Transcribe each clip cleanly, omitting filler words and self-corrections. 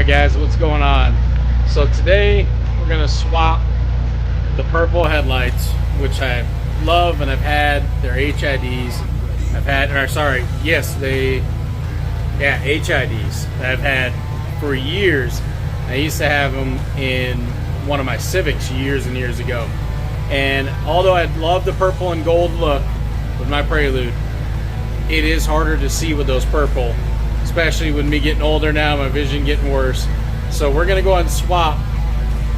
Alright guys, what's going on? So today we're going to swap the purple headlights, which I love and I've had. They're HIDs. HIDs that I've had for years. I used to have them in one of my Civics years and years ago. And although I love the purple and gold look with my Prelude, it is harder to see with those purple, especially with me getting older now, my vision getting worse. So we're gonna go ahead and swap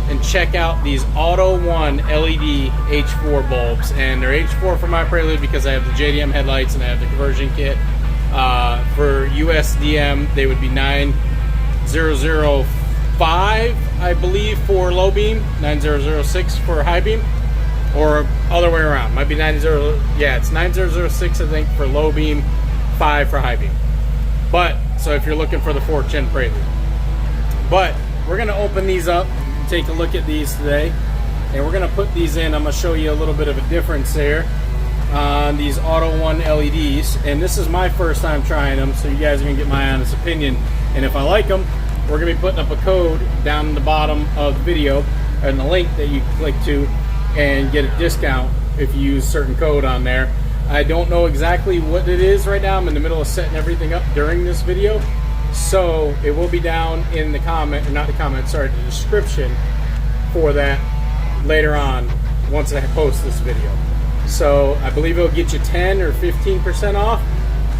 and check out these Autoone LED H4 bulbs. And they're H4 for my Prelude because I have the JDM headlights and I have the conversion kit. For USDM, they would be 9005, I believe, for low beam, 9006 for high beam, or other way around. Might be it's 9006, I think, for low beam, 5 for high beam. But so if you're looking for the 4th gen Prelude, but we're gonna open these up, take a look at these today, and we're gonna put these in. I'm gonna show you a little bit of a difference there on these Autoone LEDs, and this is my first time trying them, so you guys are gonna get my honest opinion. And if I like them, we're gonna be putting up a code down in the bottom of the video and the link that you click to and get a discount if you use a certain code on there. I don't know exactly what it is right now. I'm in the middle of setting everything up during this video, so it will be down in the the description for that later on once I post this video. So I believe it'll get you 10 or 15% off.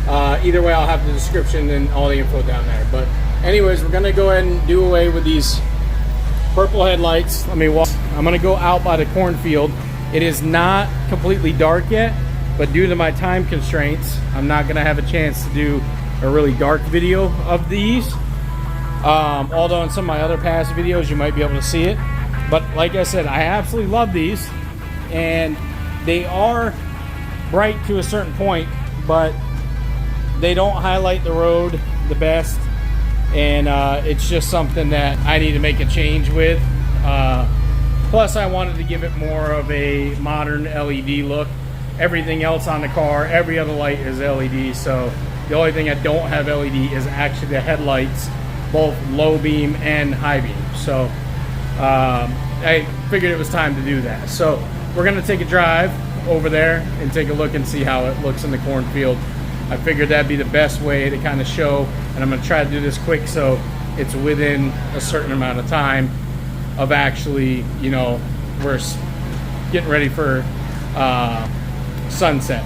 Either way, I'll have the description and all the info down there. But anyways, we're gonna go ahead and do away with these purple headlights. Let me walk. I'm gonna go out by the cornfield. It is not completely dark yet, but due to my time constraints, I'm not gonna have a chance to do a really dark video of these. Although in some of my other past videos, you might be able to see it. But like I said, I absolutely love these, and they are bright to a certain point, but they don't highlight the road the best. And it's just something that I need to make a change with. Plus, I wanted to give it more of a modern LED look. Everything else on the car, every other light is LED, so the only thing I don't have LED is actually the headlights, both low beam and high beam. So I figured it was time to do that. So we're gonna take a drive over there and take a look and see how it looks in the cornfield. I figured that'd be the best way to kind of show, and I'm gonna try to do this quick so it's within a certain amount of time of actually, you know, we're getting ready for sunset.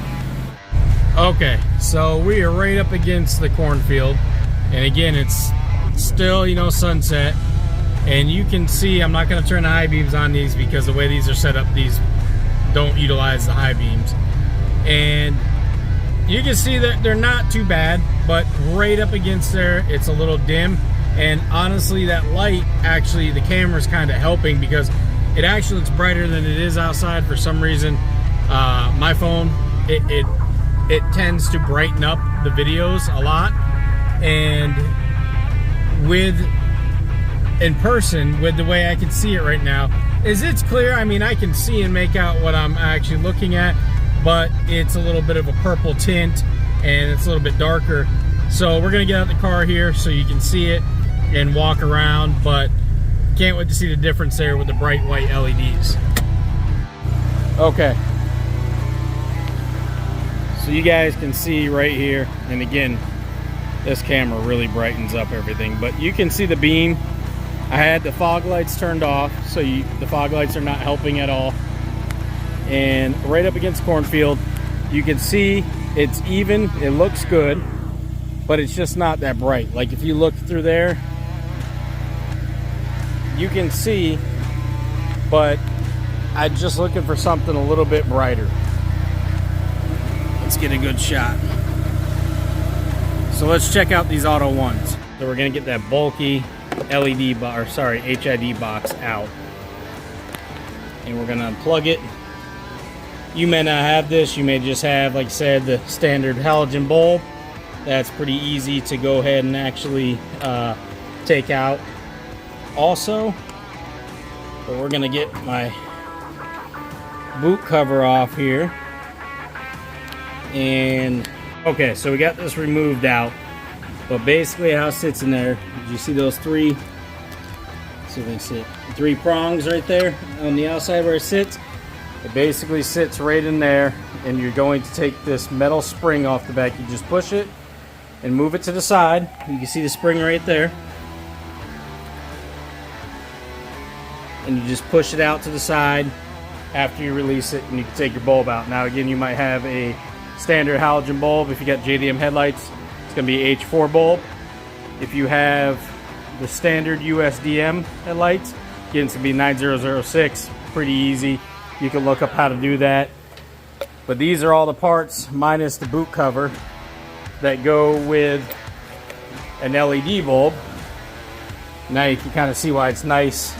Okay, so we are right up against the cornfield, and again, it's still, you know, sunset, and you can see I'm not going to turn the high beams on these because the way these are set up, these don't utilize the high beams, and you can see that they're not too bad, but right up against there, it's a little dim. And honestly, that light, actually, the camera's kind of helping because it actually looks brighter than it is outside for some reason. My phone, it tends to brighten up the videos a lot, and in person, with the way I can see it right now, it's clear. I mean, I can see and make out what I'm actually looking at, but it's a little bit of a purple tint and it's a little bit darker. So we're gonna get out the car here so you can see it and walk around, but can't wait to see the difference there with the bright white LEDs. Okay, so you guys can see right here, and again, this camera really brightens up everything, but you can see the beam. I had the fog lights turned off, so the fog lights are not helping at all. And right up against cornfield, you can see it's even, it looks good, but it's just not that bright. Like if you look through there, you can see, but I'm just looking for something a little bit brighter. Let's get a good shot. So let's check out these Autoones. So we're gonna get that bulky HID box out, and we're gonna unplug it. You may not have this, you may just have, like I said, the standard halogen bulb. That's pretty easy to go ahead and actually take out also. But we're gonna get my boot cover off here, and okay, so we got this removed out. But basically how it sits in there, you see those three, let's see if they sit, three prongs right there on the outside where it sits. It basically sits right in there, and you're going to take this metal spring off the back. You just push it and move it to the side. You can see the spring right there. And you just push it out to the side after you release it, and you can take your bulb out. Now again, you might have a standard halogen bulb. If you got JDM headlights, it's going to be H4 bulb. If you have the standard USDM headlights, again, it's going to be 9006. Pretty easy. You can look up how to do that. But these are all the parts minus the boot cover that go with an LED bulb. Now you can kind of see why it's nice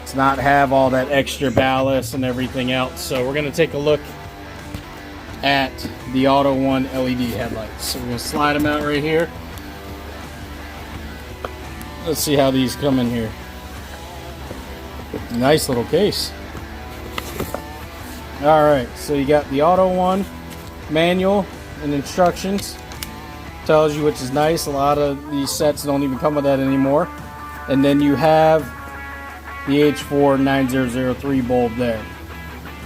to not have all that extra ballast and everything else. So we're going to take a look at the Autoone LED headlights. So we're going to slide them out right here. Let's see how these come in here. Nice little case. Alright, so you got the Autoone manual and instructions. Tells you, which is nice. A lot of these sets don't even come with that anymore. And then you have the H4 9003 bulb there.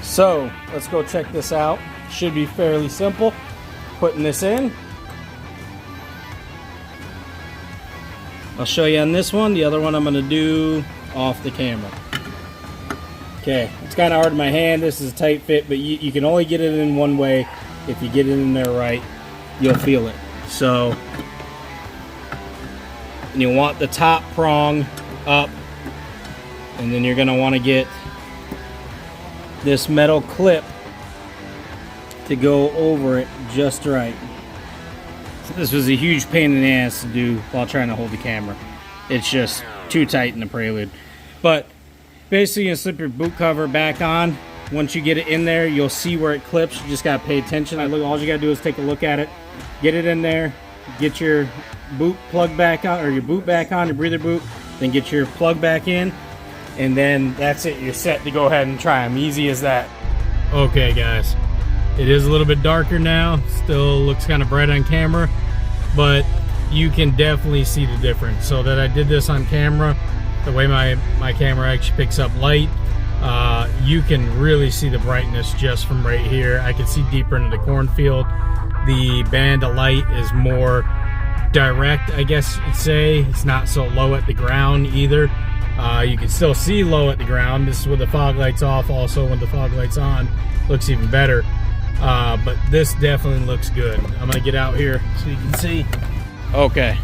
So let's go check this out. Should be fairly simple. Putting this in. I'll show you on this one. The other one I'm going to do off the camera. Okay, it's kind of hard in my hand. This is a tight fit, but you can only get it in one way. If you get it in there right, you'll feel it. So, and you want the top prong up, and then you're going to want to get this metal clip to go over it just right. So this was a huge pain in the ass to do while trying to hold the camera. It's just too tight in the Prelude. But basically, you slip your boot cover back on. Once you get it in there, you'll see where it clips. You just gotta pay attention. All you gotta do is take a look at it, get it in there, get your boot plug back on, or your boot back on, your breather boot, then get your plug back in, and then that's it. You're set to go ahead and try them. Easy as that. Okay, guys. It is a little bit darker now. Still looks kind of bright on camera, but you can definitely see the difference. So that I did this on camera, the way my camera actually picks up light, you can really see the brightness just from right here. I can see deeper into the cornfield. The band of light is more direct, I guess you'd say. It's not so low at the ground either. You can still see low at the ground. This is with the fog lights off. Also, when the fog lights on, looks even better. But this definitely looks good. I'm gonna get out here so you can see. Okay.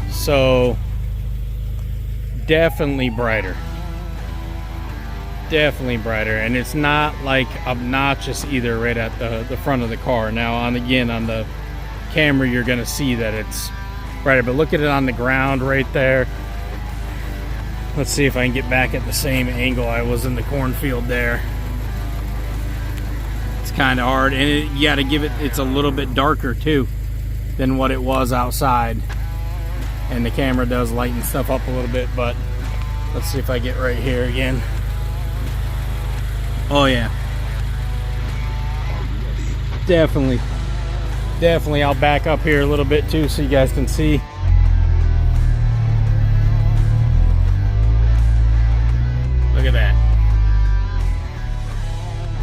So definitely brighter. Definitely brighter, and it's not like obnoxious either right at the front of the car. Now on the camera you're gonna see that it's brighter, but look at it on the ground right there. Let's see if I can get back at the same angle I was in the cornfield there. It's kind of hard, and you gotta give it, it's a little bit darker too than what it was outside, and the camera does lighten stuff up a little bit. But let's see if I get right here again. Oh yeah, definitely I'll back up here a little bit too so you guys can see. Look at that.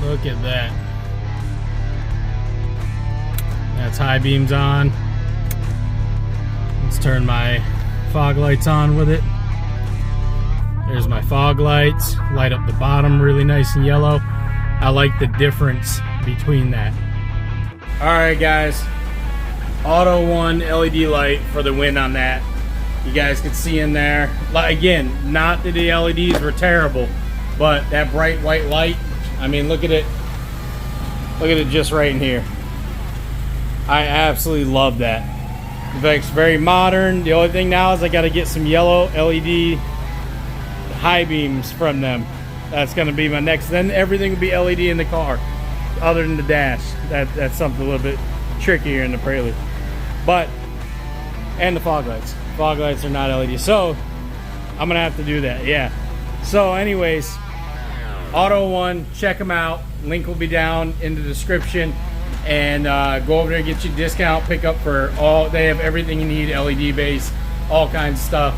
Look at that. That's high beams on. Let's turn my fog lights on with it. There's my fog lights. Light up the bottom really nice and yellow. I like the difference between that. Alright guys, Autoone LED light for the win on that. You guys can see in there. Again, not that the LEDs were terrible, but that bright white light, I mean, look at it. Look at it just right in here. I absolutely love that. In fact, it's very modern. The only thing now is I got to get some yellow LED high beams from them. That's going to be my next. Then everything will be LED in the car, other than the dash. That's something a little bit trickier in the Prelude. But, and the fog lights. Fog lights are not LED. So, I'm going to have to do that, yeah. So, anyways, Autoone, check them out. Link will be down in the description. and go over there, get you a discount, pick up for all. They have everything you need, LED base, all kinds of stuff.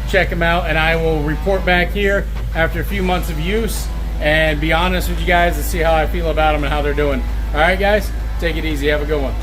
Check them out, and I will report back here after a few months of use and be honest with you guys and see how I feel about them and how they're doing. All right, guys, take it easy. Have a good one.